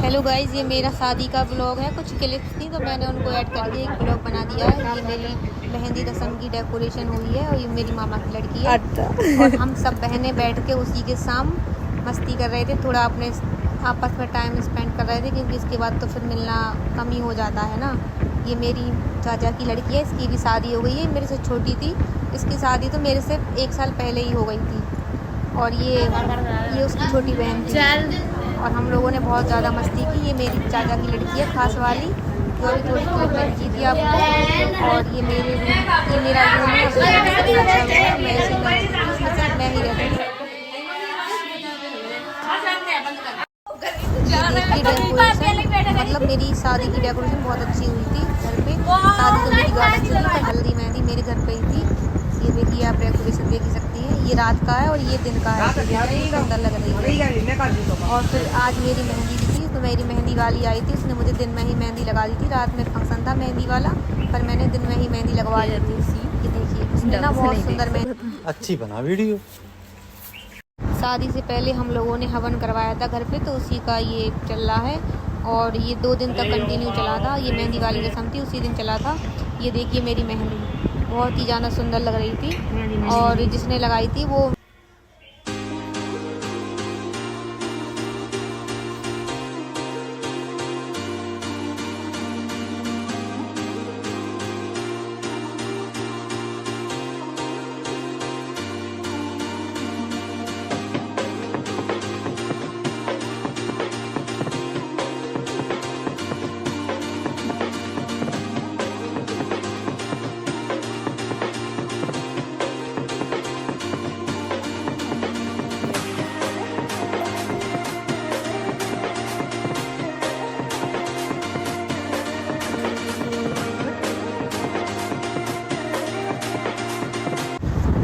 Hello guys, ये मेरा शादी का ब्लॉग है। कुछ क्लिप्स थी तो मैंने उनको ऐड करके एक ब्लॉग बना दिया है। ये मेरी मेहंदी रस्म की डेकोरेशन हुई है और ये मेरी मामा की लड़की है। और हम सब बहनें बैठ के उसी के साम मस्ती कर रहे थे, थोड़ा अपने आपस में टाइम स्पेंड कर रहे थे, क्योंकि इसके बाद तो फिर मिलना कम ही हो जाता है ना। ये मेरी चाचा की लड़की है, इसकी भी शादी हो गई है। मेरे से छोटी थी, इसकी शादी तो मेरे से 1 साल पहले ही हो गई थी। और ये उसकी छोटी बहन थी और हम लोगों ने बहुत ज़्यादा मस्ती की। ये मेरी चाचा की लड़की है, खास वाली, जो अभी थोड़ी क्लिप मैंने की थी आपको। और ये मेरा रूम है, मैं इसी में उसमें सिर्फ मैं ही रहती हूँ। डेकोरेशन मतलब मेरी शादी की डेकोरेशन बहुत अच्छी हुई थी घर पे। शादी तो मेरी गार्डन से थी, हल्दी मेहंदी मेरे घर पे ही थी। ये देखिए, आप डेकोरेशन देख ही सकती हैं। ये रात का है और ये दिन का है, सुंदर लग रही है। और फिर आज मेरी मेहंदी भी थी, तो मेरी मेहंदी वाली आई थी, उसने मुझे दिन में ही मेहंदी लगा दी थी। रात में फंक्शन था मेहंदी वाला, पर मैंने दिन में ही मेहंदी लगवा ली थी उसी। ये देखिए, उसने ना बहुत सुंदर मेहंदी अच्छी बना वीडियो। शादी से पहले हम लोगों ने हवन करवाया था घर पे, तो उसी का ये चल रहा है। और ये 2 दिन तक कंटिन्यू चला था। ये मेहंदी वाली रस्म थी, उसी दिन चला था। ये देखिए, मेरी मेहंदी बहुत ही ज़्यादा सुंदर लग रही थी। और जिसने लगाई थी वो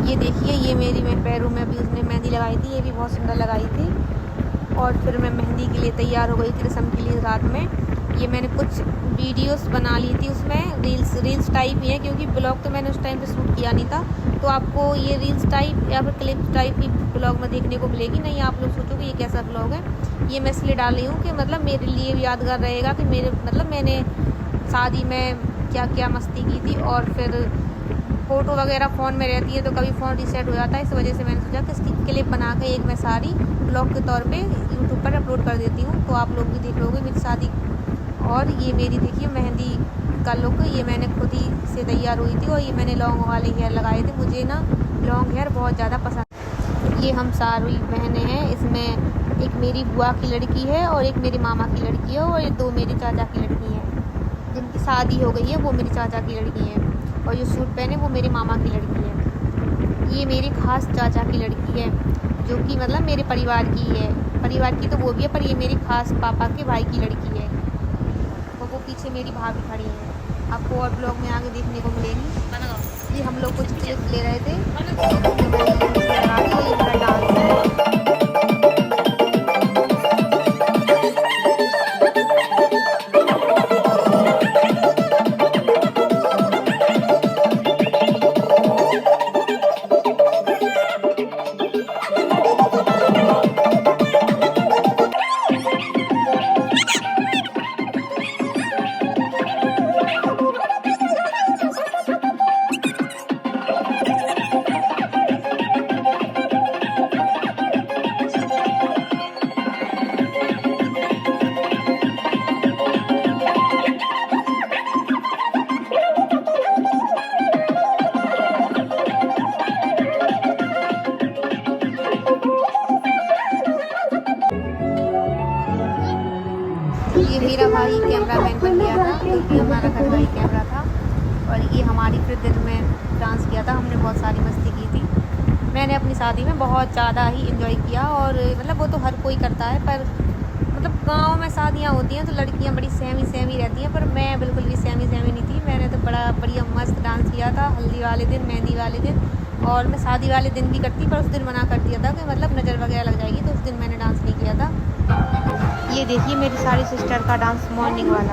ये देखिए, ये मेरी पैरों में भी उसने मेहंदी लगाई थी, ये भी बहुत सुंदर लगाई थी। और फिर मैं मेहंदी के लिए तैयार हो गई थी रस्म के लिए रात में। ये मैंने कुछ वीडियोस बना ली थी, उसमें रील्स टाइप ही है, क्योंकि ब्लॉग तो मैंने उस टाइम पे शूट किया नहीं था। तो आपको ये रील्स टाइप या फिर क्लिप टाइप की ब्लॉग में देखने को मिलेगी। नहीं आप लोग सोचोगे ये कैसा ब्लॉग है। ये मैं इसलिए डाल रही हूँ कि मतलब मेरे लिए भी यादगार रहेगा कि मेरे मतलब मैंने शादी में क्या क्या मस्ती की थी। और फिर फ़ोटो वगैरह फ़ोन में रहती है तो कभी फ़ोन रीसेट हो जाता है, इस वजह से मैंने सोचा कि इसकी क्लिप बना के एक मैं सारी ब्लॉग के तौर पे यूट्यूब पर अपलोड कर देती हूँ, तो आप लोग भी देख लोगे मेरी शादी। और ये मेरी देखिए मेहंदी का लुक, ये मैंने खुद ही से तैयार हुई थी। और ये मैंने लॉन्ग वाले हेयर लगाए थे, मुझे ना लॉन्ग हेयर बहुत ज़्यादा पसंद। ये हम सारी बहनें हैं, इसमें एक मेरी बुआ की लड़की है और एक मेरी मामा की लड़की है और ये 2 मेरी चाचा की लड़की हैं। जिनकी शादी हो गई है वो मेरी चाचा की लड़की है। और जो सूट पहने वो मेरी मामा की लड़की है। ये मेरी खास चाचा की लड़की है, जो कि मतलब मेरे परिवार की है। परिवार की तो वो भी है, पर ये मेरी खास पापा के भाई की लड़की है। और वो पीछे मेरी भाभी खड़ी है, आपको और ब्लॉग में आगे देखने को मिलेगी। ये हम लोग कुछ क्लिप ले रहे थे, ये मेरा डांस है। ये मेरा भाई कैमरामैन बन गया था, क्योंकि हमारा घर का ही कैमरा था। और ये हमारी फिर दिन में डांस किया था, हमने बहुत सारी मस्ती की थी। मैंने अपनी शादी में बहुत ज़्यादा ही एंजॉय किया। और मतलब वो तो हर कोई करता है, पर मतलब गांव में शादियां होती हैं तो लड़कियां बड़ी सहमी रहती हैं, पर मैं बिल्कुल भी सहमी नहीं थी। मैंने तो बड़ा बढ़िया मस्त डांस किया था हल्दी वाले दिन, मेहंदी वाले दिन। और मैं शादी वाले दिन भी करती, पर उस दिन मना कर दिया था कि मतलब नज़र वगैरह लग जाएगी, तो उस दिन मैंने डांस नहीं किया था। ये देखिए मेरी सारी सिस्टर का डांस मॉर्निंग वाला।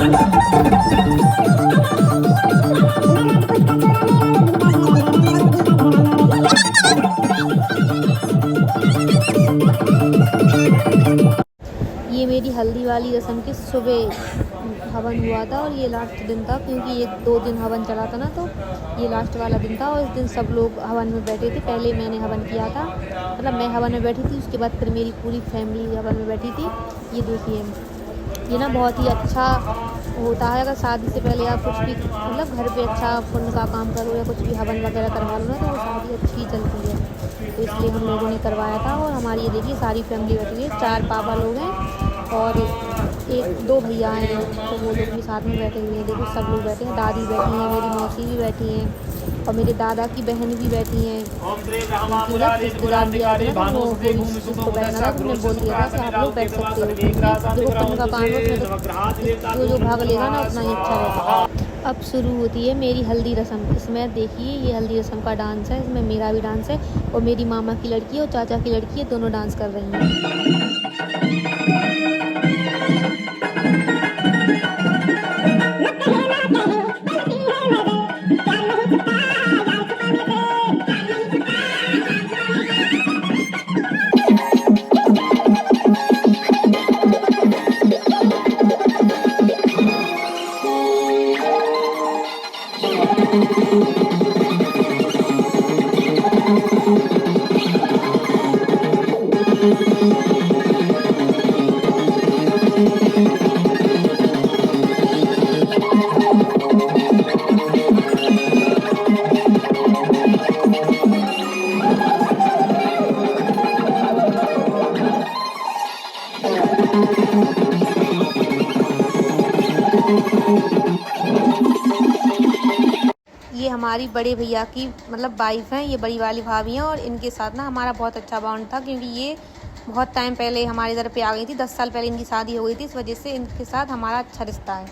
ये मेरी हल्दी वाली रस्म की सुबह हवन हुआ था और ये लास्ट दिन था, क्योंकि ये 2 दिन हवन चला था ना, तो ये लास्ट वाला दिन था। और इस दिन सब लोग हवन में बैठे थे। पहले मैंने हवन किया था, मतलब मैं हवन में बैठी थी, उसके बाद फिर मेरी पूरी फैमिली हवन में बैठी थी। ये देखिए, ये ना बहुत ही अच्छा होता है। अगर शादी से पहले आप कुछ भी मतलब घर पे अच्छा पुण्य का काम करो या कुछ भी हवन वगैरह करवा लो ना, तो वो शादी अच्छी चलती है। तो इसलिए हम लोगों ने करवाया था। और हमारी ये देखिए सारी फैमिली बैठी है, 4 पापा लोग हैं और 1-2 भैया हैं, तो वो लोग भी साथ में बैठे हुए हैं। देखो सब लोग बैठे हैं, दादी बैठी हैं, मेरी मौसी भी बैठी हैं और मेरे दादा की बहन भी बैठी हैं। रिश्तेदार भी आते हैं, तो वो जिसको बैठना था तो मैंने बोल दिया था कि आप लोग बैठ सकते हो। देखो पुण्य का काम है, जो भाग लेगा ना उतना ही अच्छा रहता। अब शुरू होती है मेरी हल्दी रस्म। इसमें देखिए ये हल्दी रस्म का डांस है, इसमें मेरा भी डांस है और मेरी मामा की लड़की और चाचा की लड़की है, दोनों डांस कर रही हैं। ये हमारी बड़े भैया की मतलब वाइफ हैं, ये बड़ी वाली भाभी हैं और इनके साथ ना हमारा बहुत अच्छा बॉन्ड था, क्योंकि ये बहुत टाइम पहले हमारे इधर पे आ गई थी। 10 साल पहले इनकी शादी हो गई थी, इस वजह से इनके साथ हमारा अच्छा रिश्ता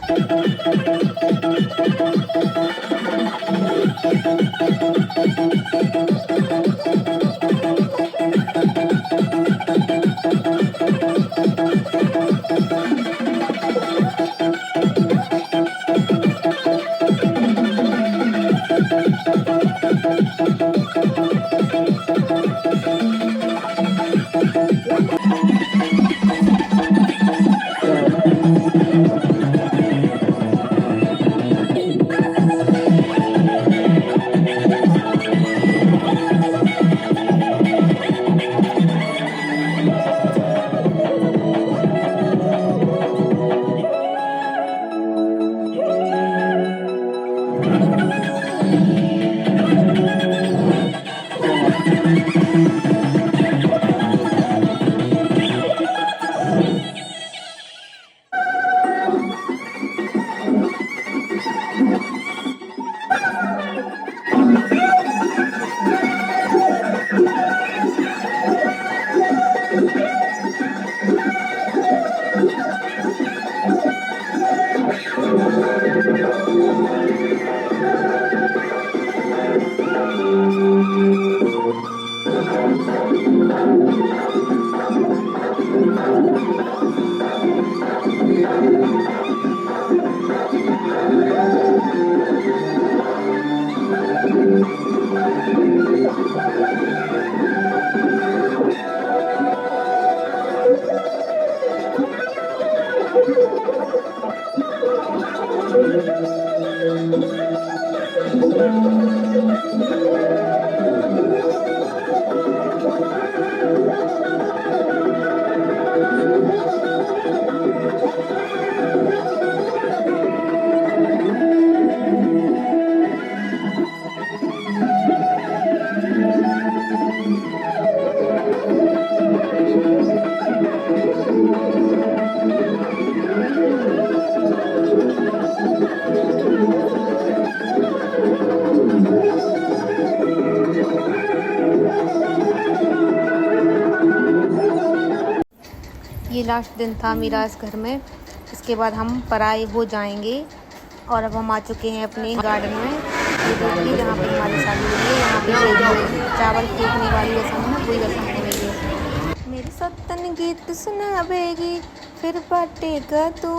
ये लास्ट दिन था मेरा इस घर में। इसके बाद हम पराए हो जाएंगे और अब हम आ चुके हैं अपने गार्डन में। ये देखिए जहाँ पे हमारी शादी हुई है, यहाँ पे चावल फेंकने वाली रस्म है, वही रस्म हो रही है। मेरी सत्तन गीत सुनावेगी, फिर पटेगा तू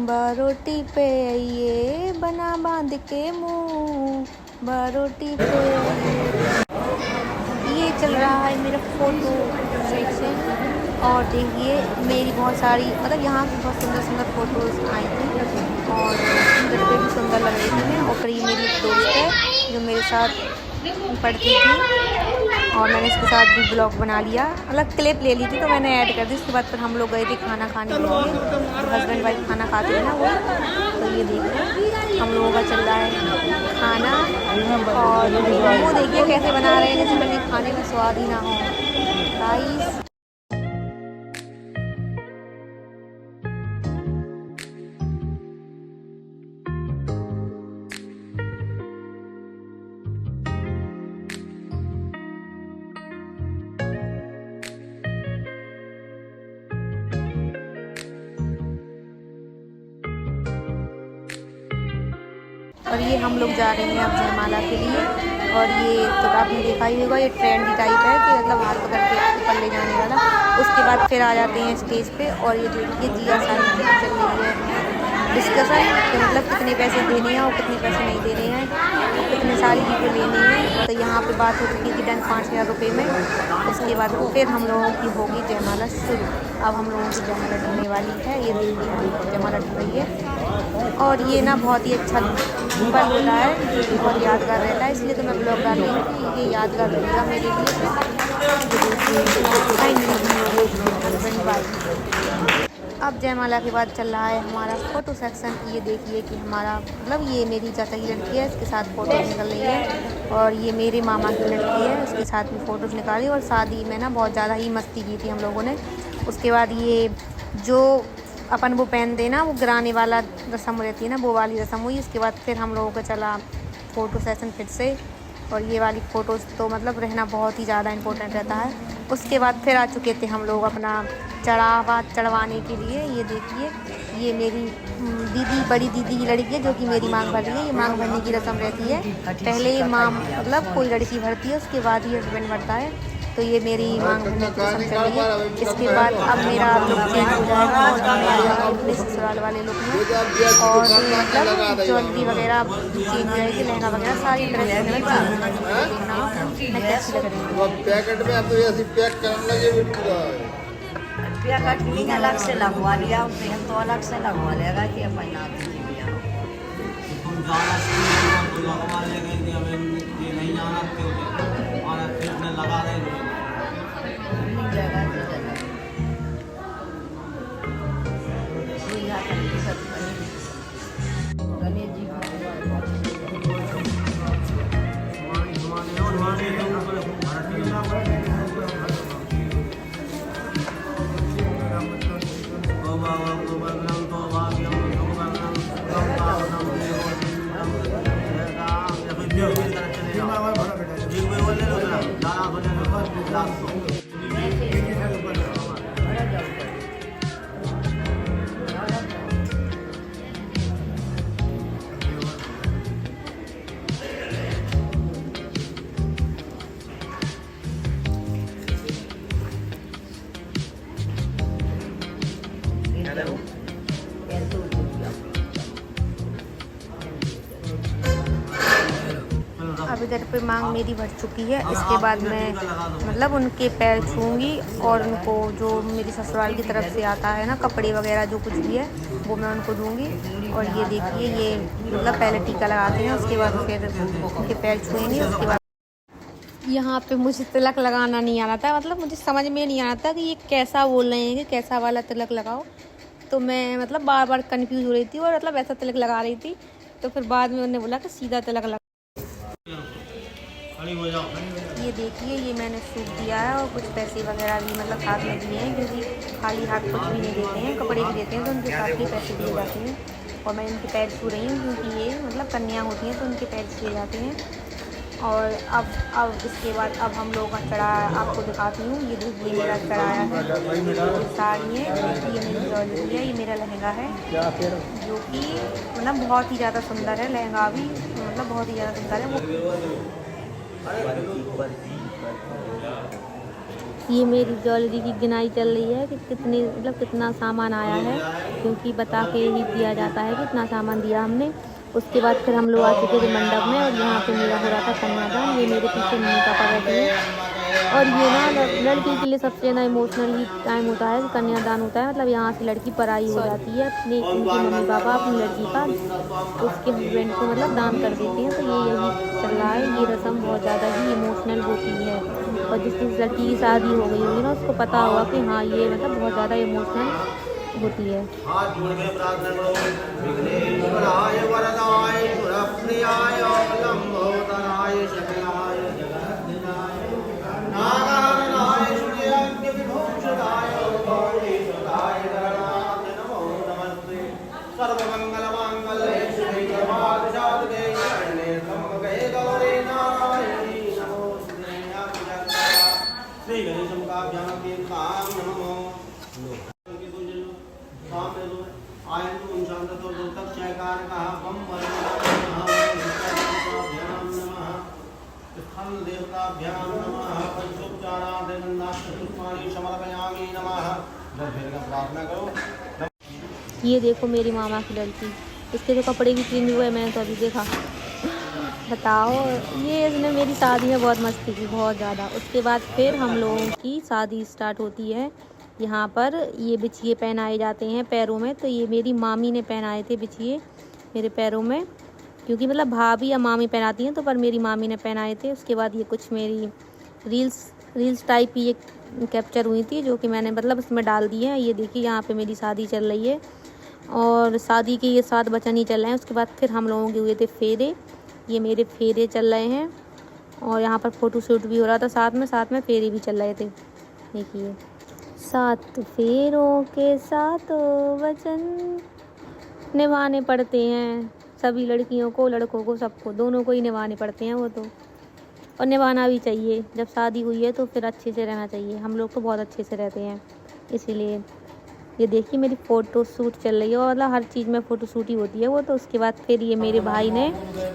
बारोटी पे ये बना बांध के मुँह बारोटी पे ये चल रहा है मेरा फ़ोटो सेक्शन। और देखिए मेरी बहुत सारी मतलब यहाँ की बहुत सुंदर सुंदर फ़ोटोज़ आई थी और लड़के भी सुंदर लग रही थी। और फिर ये मेरी एक दोस्त है जो मेरे साथ पढ़ती थी और मैंने इसके साथ भी ब्लॉग बना लिया, मतलब क्लिप ले ली थी तो मैंने ऐड कर दी। उसके बाद फिर हम लोग गए थे खाना खाने के लिए, तो हस्बैंड वाइफ खाना खाते हैं ना वो। तो ये देखिए हम लोगों का चल रहा है खाना और वो देखिए कैसे बना रहे हैं जैसे कभी खाने में स्वाद ही ना हो गाइस। और ये हम लोग जा रहे हैं अब जयमाला के लिए। और ये तो आपने देखा ही होगा, ये ट्रेंडी टाइप है कि मतलब हाथ पकड़ के ऊपर ले जाने वाला। उसके बाद फिर आ जाते हैं स्टेज पे और ये देखिए जिया सारी चल रही है डिस्कशन कि मतलब कितने पैसे देने हैं और कितने पैसे नहीं देने हैं, कितने सारी चीज़ें लेनी हैं। तो यहाँ पे बात हो चुकी थी डन 5000 रुपये में। उसके बाद फिर हम लोगों की होगी जयमाला शुरू। अब हम लोगों की जयमाला ढलने वाली है, ये देखिए जयमाला ढल रही है। और ये ना बहुत ही अच्छा पल होता है, बहुत यादगार रहता है, इसलिए तो मैं ब्लॉग डाल रही हूँ कि ये यादगार रहेगा मेरे लिए। अब जयमाला के बाद चल रहा है हमारा फ़ोटो सेक्शन। ये देखिए कि हमारा मतलब ये मेरी चाचा की लड़की है, इसके साथ फ़ोटो निकल रही है। और ये मेरे मामा की लड़की है, उसके साथ में फ़ोटोज़ निकाली। और शादी में ना बहुत ज़्यादा ही मस्ती की थी हम लोगों ने। उसके बाद ये जो अपन वो पहनते ना वो गिराने वाला रस्म रहती है ना, वो वाली रस्म हुई। उसके बाद फिर हम लोगों का चला फ़ोटो सेशन फिर से। और ये वाली फ़ोटोज़ तो मतलब रहना बहुत ही ज़्यादा इम्पोर्टेंट रहता है। उसके बाद फिर आ चुके थे हम लोग अपना चढ़वाने के लिए। ये देखिए ये मेरी दीदी, बड़ी दीदी की लड़की है जो कि मेरी मांग भर रही है। ये मांग भरने की रस्म रहती है, पहले माँ मतलब कोई लड़की भरती है, उसके बाद ही हस्बैंड भरता है। तो ये मेरी मांग भरने की रस्म चल रही है। इसके बाद अब मेरा लुक चेंज हो जाएगा और मैं आ जाऊँगी अपने ससुराल वाले लुक में। और मतलब ज्वेलरी वगैरह चेंज हो जाएगी, लहंगा वगैरह सारी ड्रेस वगैरह चेंज हो जाएगी। मैं कैसी लग रही हूँ पैकेट में आप ऐसे पैक करने लगे पैकेट अलग से लगवा लिया, तो अलग से लगवा लेगा कि अपन लगा देंगे अब इधर पे मांग मेरी भर चुकी है। इसके बाद मैं मतलब उनके पैर छूँगी और उनको जो मेरी ससुराल की तरफ से आता है ना कपड़े वगैरह जो कुछ भी है वो मैं उनको दूँगी। और ये देखिए ये मतलब पहले टीका लगाते हैं, उसके बाद फिर उनके पैर छुएंगे। उसके बाद यहाँ पे मुझे तिलक लगाना नहीं आना था, मतलब मुझे समझ में नहीं आना था कि ये कैसा बोल रहे हैं कि कैसा वाला तिलक लगाओ। तो मैं मतलब बार बार कंफ्यूज हो रही थी और मतलब ऐसा तिलक लगा रही थी। तो फिर बाद में उन्होंने बोला कि सीधा तिलक लगा। ये देखिए ये मैंने सूट दिया है और कुछ पैसे वगैरह भी मतलब साथ में दिए हैं, क्योंकि खाली हाथ कुछ भी नहीं देते हैं, कपड़े भी देते हैं तो उनके साथ ही पैसे दिए जाते हैं। और मैं इनके पैर छू रही हूँ क्योंकि ये मतलब कन्या होती हैं तो उनके पैर छुए जाते हैं। और अब इसके बाद अब हम लोगों का चढ़ा आपको दिखाती हूँ। ये देखिए मेरा चढ़ाया है, ये साड़ी है, ये मेरी ज्वेलरी है, ये मेरा लहंगा है जो कि मतलब बहुत ही ज़्यादा सुंदर है। लहंगा भी मतलब बहुत ही ज़्यादा सुंदर है। वो ये मेरी ज्वेलरी की गिनाई चल रही है कि कितने मतलब कितना सामान आया है, क्योंकि बता के ही दिया जाता है कि इतना सामान दिया हमने। उसके बाद फिर हम लोग आ चुके थे मंडप में और यहाँ पे मेरा हो रहा था कन्यादान। ये मेरे पीछे मम्मी पापा बैठे हैं और ये ना लड़की के लिए सबसे ज़्यादा इमोशनल ही टाइम होता है, कन्यादान होता है। मतलब यहाँ से लड़की पराई हो जाती है, अपने उनके मम्मी पापा अपनी लड़की का उसके हस्बैंड को मतलब दान कर देते हैं। तो ये यही चल रहा है। ये रस्म बहुत ज़्यादा ही इमोशनल होती है और जिस लड़की की शादी हो गई होगी ना उसको पता होगा कि हाँ ये मतलब बहुत ज़्यादा इमोशनल होती है। हाथ जोड़ के प्रार्थना करो। विघ्नेश्वराय वरदाय सुरप्रियाय लंबोदराय सकलाय जगद्धिताय नागाननाय सूर्याग्नि विभूषिताय गौरीसुताय गणाय नमो नमस्ते। सर्वमंगल मांगल्ये शिवे सर्वार्थ-साधके शरण्ये त्र्यंबके गौरी नारायणी नमोस्तुते। श्री गणेश मुखाभ्यां कीर्तां नमो ये देखो मेरी मामा की लड़की, इसके तो कपड़े भी चेंज हुए, मैंने तो अभी देखा। बताओ, ये इसने मेरी शादी में बहुत मस्ती की, बहुत ज़्यादा। उसके बाद फिर हम लोगों की शादी स्टार्ट होती है। यहाँ पर ये बिछिए पहनाए जाते हैं पैरों में। तो ये मेरी मामी ने पहनाए थे बिछिए मेरे पैरों में, क्योंकि मतलब भाभी या मामी पहनाती हैं तो पर मेरी मामी ने पहनाए थे। उसके बाद ये कुछ मेरी रील्स टाइप ये कैप्चर हुई थी जो कि मैंने मतलब उसमें डाल दी है। ये देखिए यहाँ पे मेरी शादी चल रही है और शादी के ये 7 वचन ही चल रहे हैं। उसके बाद फिर हम लोगों के हुए थे फेरे, ये मेरे फेरे चल रहे हैं और यहाँ पर फ़ोटोशूट भी हो रहा था साथ में फेरे भी चल रहे थे। देखिए 7 फेरों के 7 वचन निभाने पड़ते हैं, सभी लड़कियों को लड़कों को सबको दोनों को ही निभाने पड़ते हैं वो तो, और निभाना भी चाहिए। जब शादी हुई है तो फिर अच्छे से रहना चाहिए। हम लोग तो बहुत अच्छे से रहते हैं इसीलिए। ये देखिए मेरी फ़ोटो शूट चल रही है और मतलब हर चीज़ में फ़ोटो शूट ही होती है वो तो। उसके बाद फिर ये मेरे भाई ने,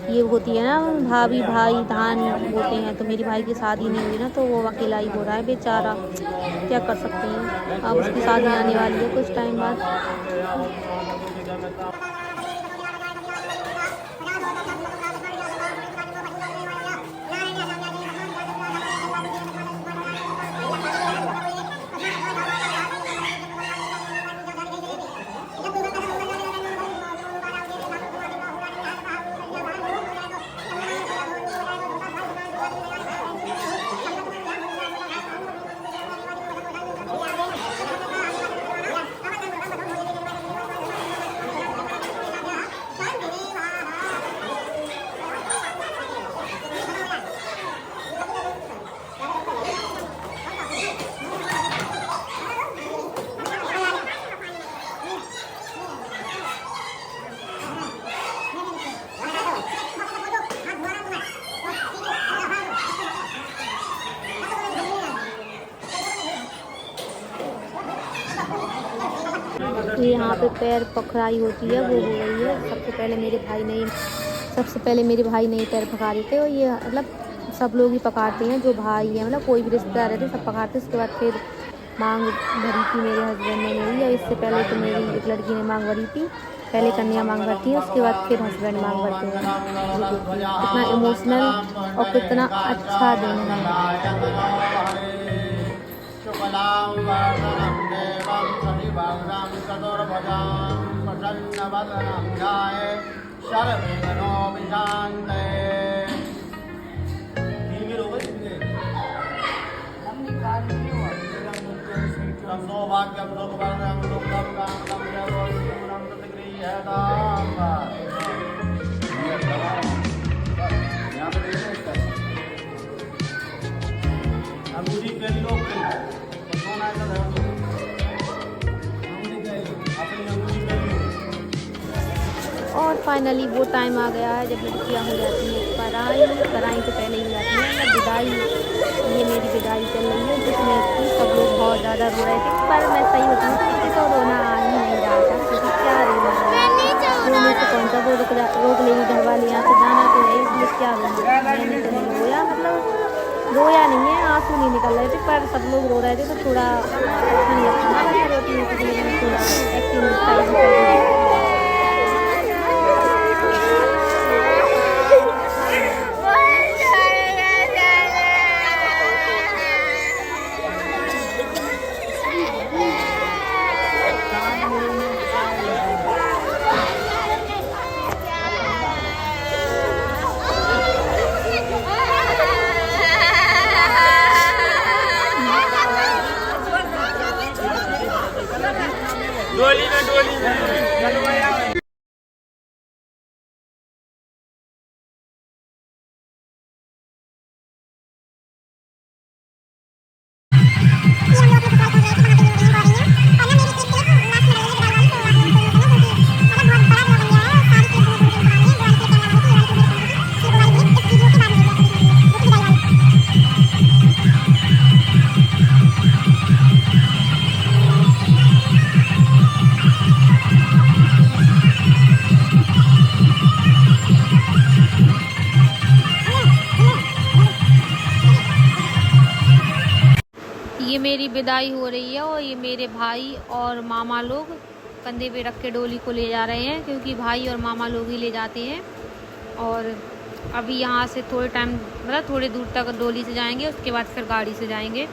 ये होती है ना भाभी भाई धान होते हैं, तो मेरी भाई की शादी नहीं हुई ना तो वो अकेला ही हो रहा है बेचारा, क्या कर सकते हैं। अब उसकी शादी आने वाली है कुछ टाइम बाद। यहाँ पे पैर पखराई होती है, वो हो गई है। सबसे पहले मेरे भाई ने पैर पखारे थे और ये मतलब सब लोग ही पकाते हैं जो भाई है, मतलब कोई भी रिश्तेदार रहते सब पकाते। उसके बाद फिर मांग भरी थी मेरे हस्बैंड ने मेरी, और इससे पहले तो मेरी एक लड़की ने मांग भरी थी। पहले कन्या मांग भरती है, उसके बाद फिर हस्बैंड मांग भरते हैं। कितना इमोशनल और कितना अच्छा दिन है। और फाइनली वो टाइम आ गया है जब लड़कियां हो जाती हैं पराई तो पहले ही हो जाती है मतलब विदाई। ये मेरी विदाई चल रही है जिसमें कि सब लोग बहुत ज़्यादा रो रहे थे, पर मैं सही बताऊँ तो मुझे तो रोना आ ही नहीं रहा था, क्योंकि क्या रोना रोने से कौन सा वो रोक लेगी घर वाले, यहाँ से जाना तो है इसलिए क्या रोना। मैंने तो नहीं रोया, मतलब रोया नहीं है, आंसू नहीं निकल रहे थे, पर सब लोग रो रहे थे तो थोड़ा अच्छा नहीं लगता, थोड़ा एक्टिंग डोली में ये मेरी विदाई हो रही है और ये मेरे भाई और मामा लोग कंधे पे रख के डोली को ले जा रहे हैं, क्योंकि भाई और मामा लोग ही ले जाते हैं। और अभी यहाँ से थोड़े टाइम मतलब थोड़ी दूर तक डोली से जाएंगे, उसके बाद फिर गाड़ी से जाएंगे।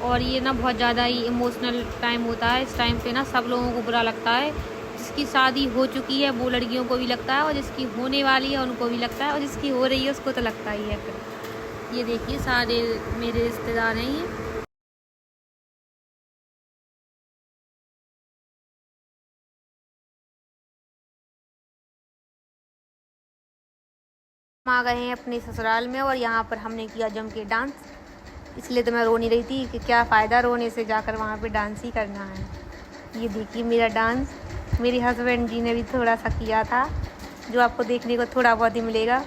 और ये ना बहुत ज़्यादा ही इमोशनल टाइम होता है। इस टाइम पे ना सब लोगों को बुरा लगता है। जिसकी शादी हो चुकी है वो लड़कियों को भी लगता है, और जिसकी होने वाली है उनको भी लगता है, और जिसकी हो रही है उसको तो लगता ही है। फिर ये देखिए सारे मेरे रिश्तेदार हैं ये। आ गए हैं अपने ससुराल में और यहाँ पर हमने किया जम के डांस, इसलिए तो मैं रो नहीं रही थी कि क्या फ़ायदा रोने से, जाकर वहाँ पे डांस ही करना है। ये देखिए मेरा डांस, मेरे हस्बैंड जी ने भी थोड़ा सा किया था, जो आपको देखने को थोड़ा बहुत ही मिलेगा।